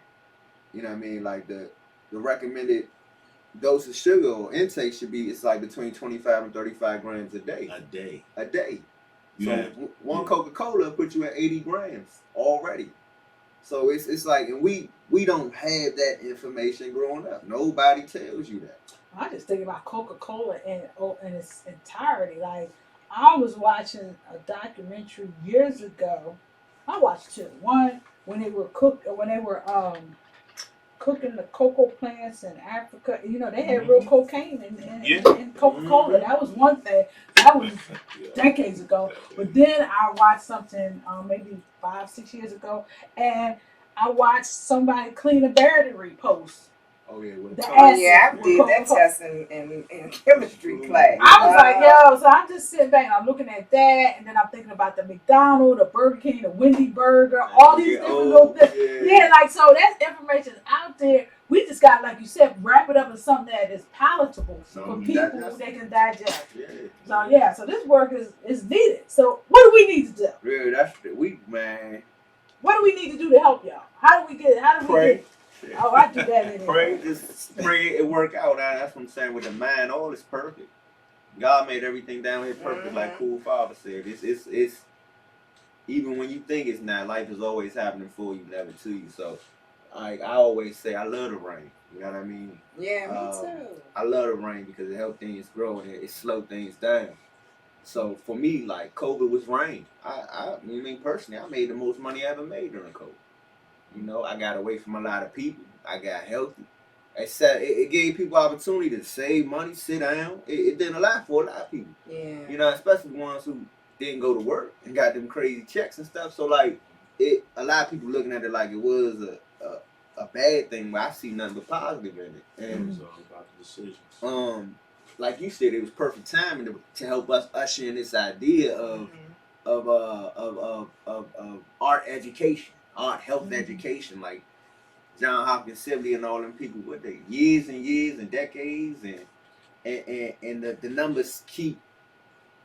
You know what I mean? Like the recommended dose of sugar or intake should be, it's like between 25 and 35 grams a day. A day. So one Coca-Cola put you at 80 grams already. So it's like, and we don't have that information growing up. Nobody tells you that. I just think about Coca-Cola in its entirety. Like, I was watching a documentary years ago I watched two. One when they were cooking the cocoa plants in Africa. You know, they had real cocaine in Coca-Cola. That was one thing. That was decades ago. But then I watched something maybe 5-6 years ago, and I watched somebody clean a battery post. Oh yeah, with The the Oh acid yeah, I with did that Coca-Cola. test in chemistry class. I was like, yo, so I'm just sitting back and I'm looking at that, and then I'm thinking about the McDonald's, the Burger King, the Wendy Burger, all these different little things. Yeah, like, so that's information out there. We just got, like you said, wrap it up in something that is palatable for people who they can digest. Yeah. So, yeah, so this work is needed. So, what do we need to do? Yeah, that's the week, man. What do we need to do to help y'all? How do we get Pray. Oh, I do that in Pray, just pray it work out. That's what I'm saying with the mind. All is perfect. God made everything down here perfect, like Cool Father said. It's even when you think it's not, life is always happening for you, never to you. So, I always say I love the rain. You know what I mean? Yeah, me too. I love the rain because it helps things grow and it slows things down. So for me, like COVID was rain. I mean personally, I made the most money I ever made during COVID. You know, I got away from a lot of people. I got healthy. It gave people opportunity to save money, sit down. It did a lot for a lot of people. Yeah. You know, especially ones who didn't go to work and got them crazy checks and stuff. So like, a lot of people looking at it like it was a bad thing, but I see nothing but positive in it. And it's all about the decisions. Like you said, it was perfect timing to help us usher in this idea of art education. Art health education, like John Hopkins, Sibley, and all them people, what they years and years and decades, and the numbers keep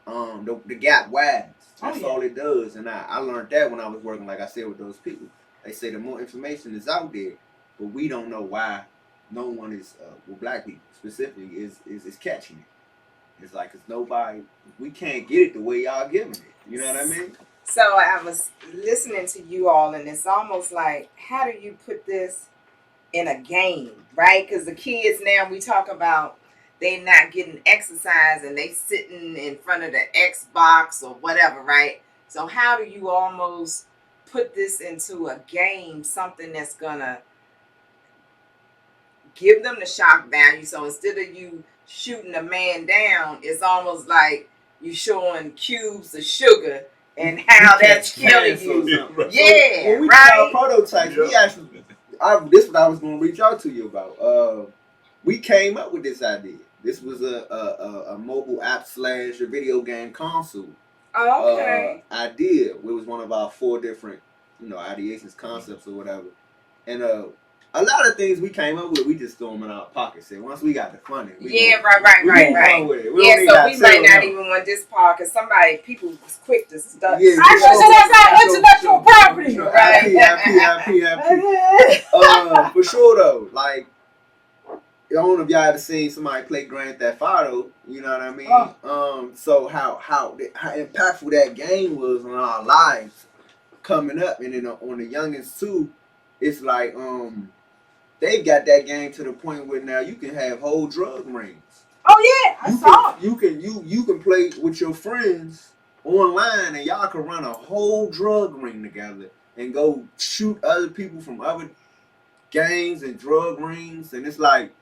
the gap widens. That's all it does. And I learned that when I was working, like I said, with those people. They say the more information is out there, but we don't know why no one is with black people specifically is catching it. It's like it's nobody. We can't get it the way y'all giving it. You know what I mean? So I was listening to you all, and it's almost like, how do you put this in a game, right? Because the kids now, we talk about they not getting exercise and they sitting in front of the Xbox or whatever, right? So how do you almost put this into a game, something that's gonna give them the shock value? So instead of you shooting a man down, it's almost like you showing cubes of sugar and how that's killing you. Yeah, when we right. did our prototypes, we actually, this is what I was going to reach out to you about. We came up with this idea. This was a mobile app / a video game console. Idea. It was one of our 4 different, ideations, concepts, or whatever. And a lot of things we came up with, we just throw them in our pockets. And once we got the funding, right. So we might not even want this part because people was quick to start. Yeah, I know that's our intellectual property. IP. For sure though, like, I don't know if y'all ever seen somebody play Grand Theft Auto. You know what I mean? So how impactful that game was on our lives coming up, and then on the youngins too. It's like they've got that game to the point where now you can have whole drug rings. Oh yeah, I saw. You can play with your friends online, and y'all can run a whole drug ring together and go shoot other people from other gangs and drug rings. And it's like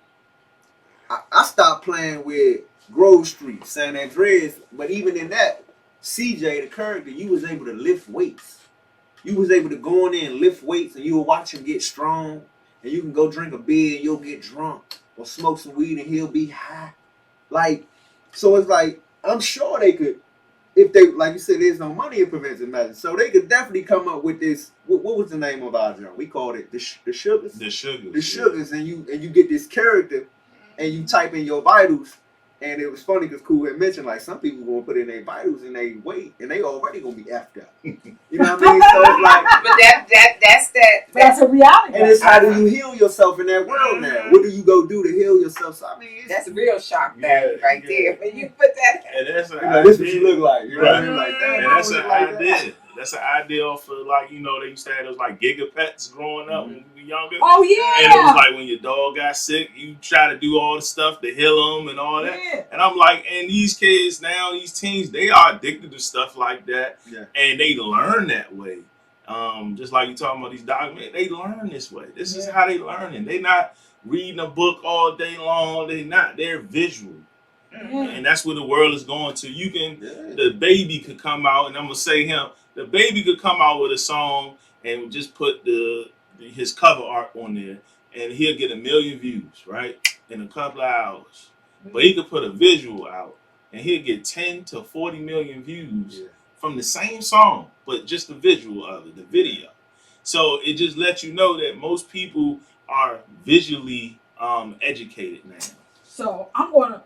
I stopped playing with Grove Street, San Andreas, but even in that, CJ, the character, you was able to lift weights. You was able to go in there and lift weights, and you will watch him get strong. And you can go drink a beer and you'll get drunk, or smoke some weed and he'll be high. Like, so it's like, I'm sure they could, if they, like you said, there's no money in preventive medicine. So they could definitely come up with this. What was the name of our joint? We called it the Sugars. The Sugars. The Sugars, and you get this character, and you type in your vitals. And it was funny because Cool had mentioned, like, some people gonna put in their vitals and they weight, and they already gonna be effed up. You know what I mean? So it's like, but that's a reality. and it's how do you heal yourself in that world now? What do you go do to heal yourself? So I mean, that's real shock value right there. When you put that, and that's this is what you look like. You know what I mean? Like that. And that's an idea. That's an idea for, like, they used to have those like gigapets growing up when we were younger. Oh yeah. And it was like when your dog got sick, you try to do all the stuff to heal them and all that. Yeah. And I'm like, and these kids now, these teens, they are addicted to stuff like that, Yeah. and they learn that way. Just like you talking about these documents, they learn this way. This is how they learning. They not reading a book all day long. They're visual. And that's where the world is going to. You can, the baby could come out, and I'm gonna say him. The baby could come out with a song and just put his cover art on there, and he'll get 1 million views, right, in a couple of hours. But he could put a visual out, and he'll get 10 to 40 million views from the same song, but just the visual of it, the video. So it just lets you know that most people are visually educated now. So I'm gonna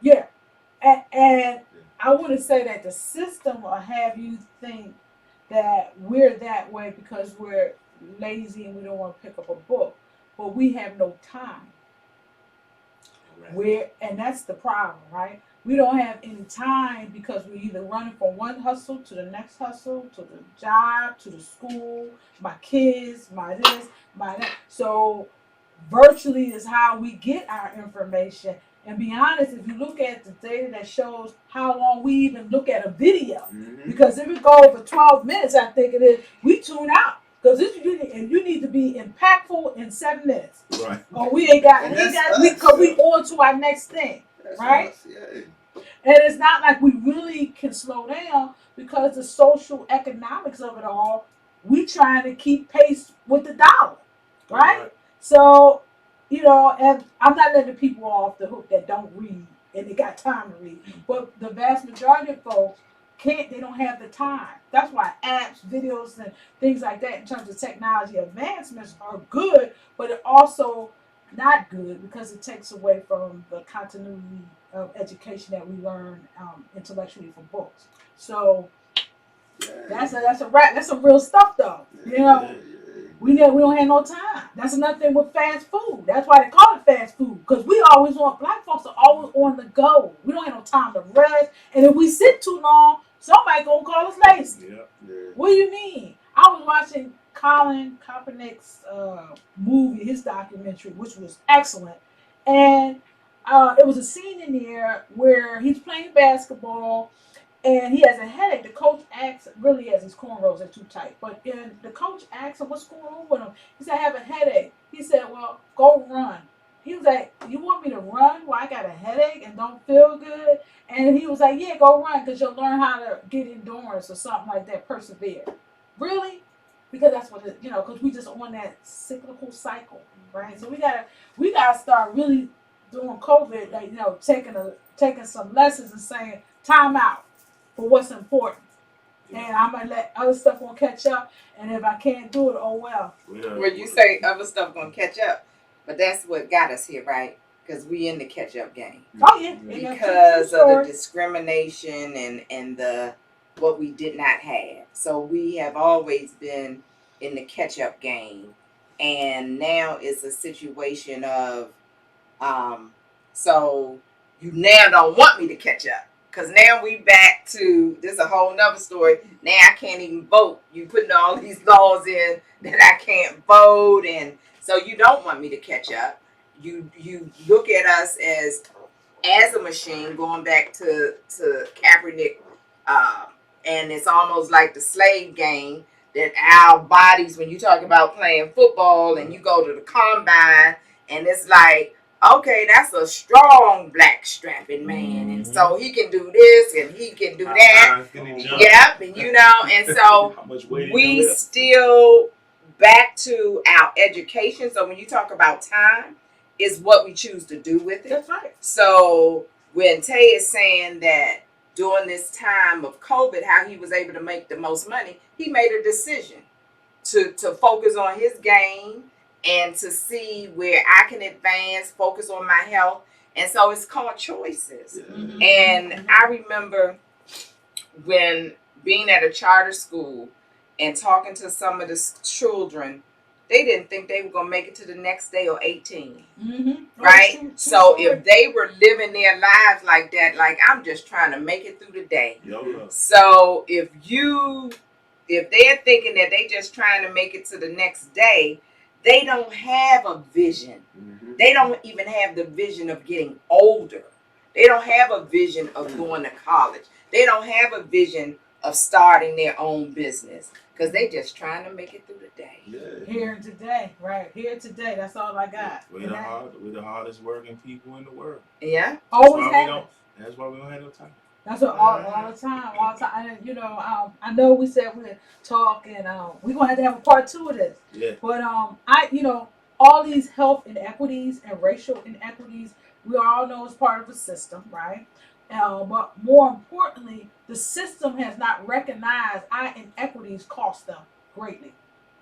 and I want to say that the system will have you think that we're that way because we're lazy and we don't want to pick up a book, but we have no time. And that's the problem, right? We don't have any time because we're either running from one hustle to the next hustle, to the job, to the school, my kids, my this, my that. So virtually is how we get our information. And be honest, if you look at the data that shows how long we even look at a video, because if it go over 12 minutes, I think it is, we tune out. Because you need to be impactful in 7 minutes. Right. Or we on to our next thing. That's right? Us, yeah. And it's not like we really can slow down because the social economics of it all, we trying to keep pace with the dollar, right? So, and I'm not letting people off the hook that don't read and they got time to read. But the vast majority of folks they don't have the time. That's why apps, videos, and things like that in terms of technology advancements are good, but it also not good because it takes away from the continuity of education that we learn intellectually from books. So that's some real stuff though. We don't have no time. That's another thing with fast food. That's why they call it fast food, because we always want, black folks are always on the go. We don't have no time to rest, and if we sit too long, somebody gonna call us lazy. What do you mean? I was watching Colin Kaepernick's movie, his documentary, which was excellent, and it was a scene in there where he's playing basketball and he has a headache. The coach asks, really has his cornrows are too tight, but the coach asks him, what's going on with him? He said, I have a headache. He said, well, go run. He was like, you want me to run while I got a headache and don't feel good? And he was like, yeah, go run because you'll learn how to get endurance or something like that, persevere. Really? Because that's what because we just on that cyclical cycle, right? So we gotta start really doing COVID, like, taking some lessons and saying time out for what's important. And I'm gonna let other stuff gonna catch up. And if I can't do it, oh well. Well, you say other stuff gonna catch up, but that's what got us here, right? Because we in the catch up game. Oh yeah. Because of the discrimination and the what we did not have. So we have always been in the catch up game, and now it's a situation of so you now don't want me to catch up. Because now we back to, this a whole nother story. Now I can't even vote. You putting all these laws in that I can't vote. And so you don't want me to catch up. You look at us as a machine, going back to Kaepernick. And it's almost like the slave game, that our bodies, when you talk about playing football and you go to the combine, and it's like, okay, that's a strong black strapping man, and so he can do this and he can do that. Yep, and so we still back to our education. So when you talk about time, is what we choose to do with it. That's right. So when Tay is saying that during this time of COVID, how he was able to make the most money, he made a decision to focus on his game and to see where I can advance, focus on my health. And so it's called choices. Mm-hmm. And I remember when being at a charter school and talking to some of the children, they didn't think they were going to make it to the next day or 18. Mm-hmm. Right? So if they were living their lives like that, like, I'm just trying to make it through the day. Yo. So if they're thinking that they just trying to make it to the next day, they don't have a vision. Mm-hmm. They don't even have the vision of getting older. They don't have a vision of going to college. They don't have a vision of starting their own business because they just trying to make it through the day. Yeah. Here today, right? Here today. That's all I got. We're the hardest working people in the world. Yeah. Always have it. That's why we don't have no time. That's what all the time. And I know we said we'd talk, and we're gonna have to have a part 2 of this. Yeah. But all these health inequities and racial inequities, we all know is part of a system, right? But more importantly, the system has not recognized our inequities cost them greatly.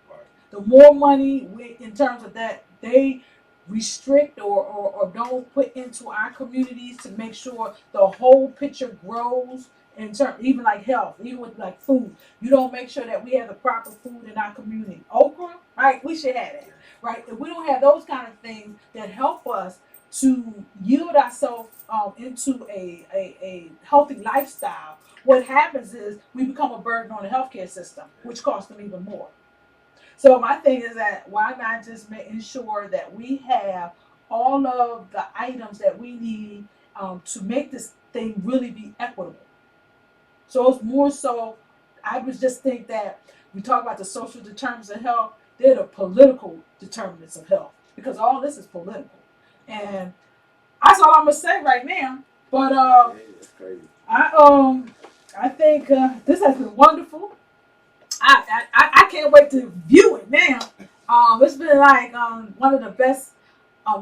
Right. The more money in terms of that they restrict or don't put into our communities to make sure the whole picture grows in terms, even like health, even with like food. You don't make sure that we have the proper food in our community. Okra, right? We should have that, right? If we don't have those kind of things that help us to yield ourselves into a healthy lifestyle, what happens is we become a burden on the healthcare system, which costs them even more. So my thing is that why not just ensure that we have all of the items that we need to make this thing really be equitable. So it's more so, I would just think that we talk about the social determinants of health, they're the political determinants of health because all this is political. And that's all I'm gonna say right now. But That's crazy. I think this has been wonderful. I can't wait to view it now. It's been like one of the best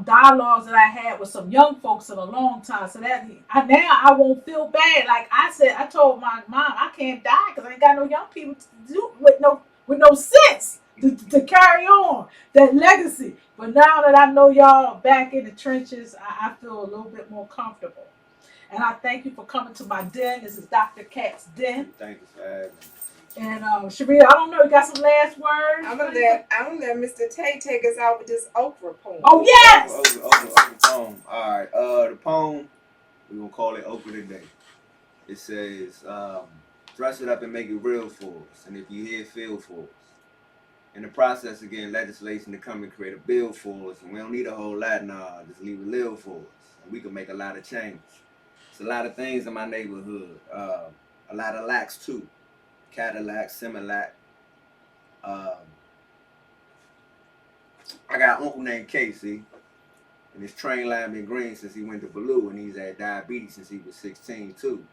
dialogues that I had with some young folks in a long time. So that now I won't feel bad. Like I said, I told my mom I can't die because I ain't got no young people to do with no sense to carry on that legacy. But now that I know y'all back in the trenches, I feel a little bit more comfortable. And I thank you for coming to my den. This is Dr. Kat's den. Thank you for having me. And Sharita, I don't know, you got some last words? I'm gonna let Mr. Tay take us out with this Oprah poem. Oh yes! Over poem. Alright, the poem, we're gonna call it Oprah today. It says, dress it up and make it real for us. And if you hear, feel for us. In the process, again, legislation to come and create a bill for us. And we don't need a whole lot, nah, just leave a little for us. And we can make a lot of change. It's a lot of things in my neighborhood. A lot of lacks too. Cadillac, Similac. I got an uncle named Casey, and his train line been green since he went to Blue, and he's had diabetes since he was 16 too.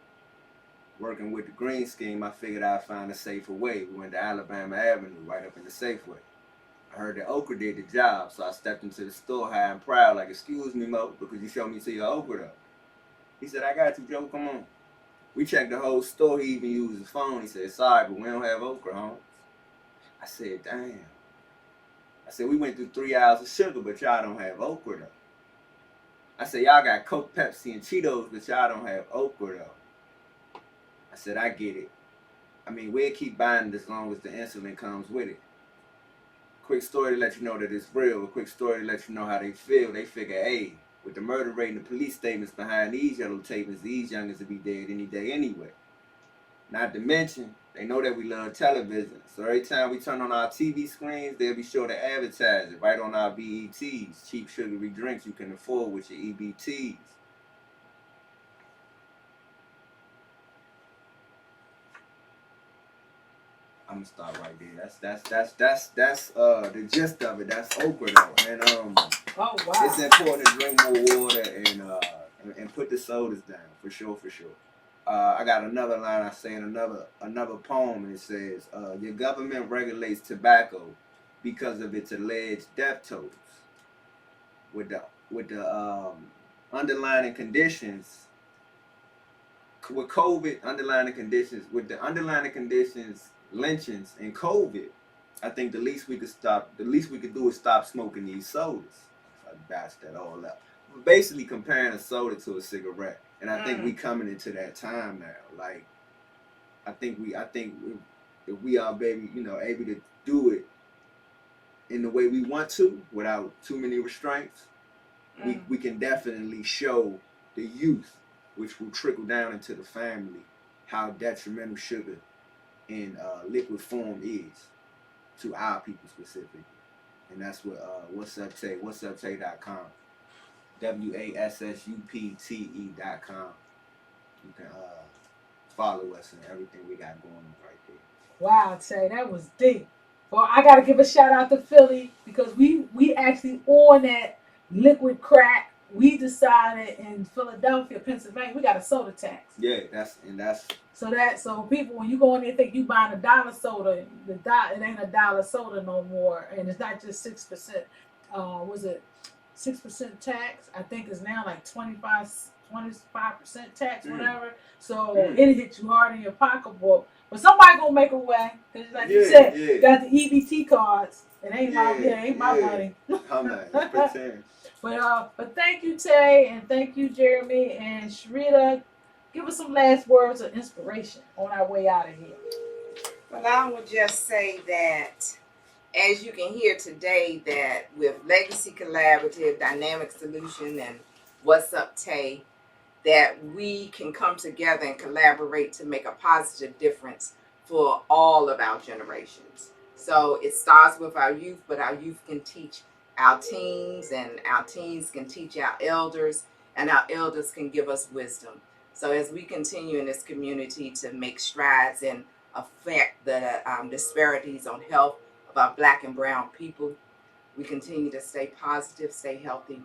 Working with the green scheme, I figured I'd find a safer way. We went to Alabama Avenue, right up in the Safeway. I heard that Okra did the job, so I stepped into the store high and proud, like, excuse me, Mo, because you showed me to your Okra though. He said, I got you, Joe, come on. We checked the whole store. He even used his phone. He said, sorry, but we don't have okra, huh? I said, damn. I said, we went through 3 hours of sugar, but y'all don't have okra, though. I said, y'all got Coke, Pepsi, and Cheetos, but y'all don't have okra, though. I said, I get it. I mean, we'll keep buying it as long as the insulin comes with it. Quick story to let you know that it's real. A quick story to let you know how they feel. They figure, hey, with the murder rate and the police statements behind these yellow tapings, these youngins will be dead any day anyway. Not to mention, they know that we love television. So every time we turn on our TV screens, they'll be sure to advertise it right on our BETs. Cheap sugary drinks you can afford with your EBTs. I'm gonna stop right there. That's the gist of it. That's okra though. And Oh wow. it's important to drink more water and put the sodas down for sure. I got another line I say in another poem, and it says, your government regulates tobacco because of its alleged death tolls. With the underlying conditions with COVID, with the underlying conditions, lynchings and COVID, I think the least we could do is stop smoking these sodas. If I batch that all up. We're basically comparing a soda to a cigarette. And I think we coming into that time now. Like, I think if we are able to do it in the way we want to, without too many restraints, we can definitely show the youth, which will trickle down into the family, how detrimental sugar in liquid form is to our people specifically. And that's what wassuptay.com. WASSUPTE.com. You can follow us and everything we got going on right there. Wow, Tay, that was deep. Well, I gotta give a shout out to Philly because we actually on that liquid crack. We decided in Philadelphia, Pennsylvania, we got a soda tax. Yeah, that's So people when you go in there think you buying a dollar soda, it ain't a dollar soda no more, and it's not just 6%. Was it 6% tax? I think it's now like 25% tax, whatever. So it hit you hard in your pocketbook. But somebody gonna make a way, cause like you said, you got the EBT cards. It ain't my money. I'm not. It's pretend. But thank you, Tay, and thank you, Jeremy and Sharita. Give us some last words of inspiration on our way out of here. Well, I would just say that, as you can hear today, that with Legacy Collaborative, Dynamic Solution, and Wassup Tay, that we can come together and collaborate to make a positive difference for all of our generations. So it starts with our youth, but our youth can teach our teens, and our teens can teach our elders, and our elders can give us wisdom. So as we continue in this community to make strides and affect the disparities on health of our Black and brown people, we continue to stay positive, stay healthy,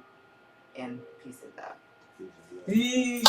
and peace and love. Peace.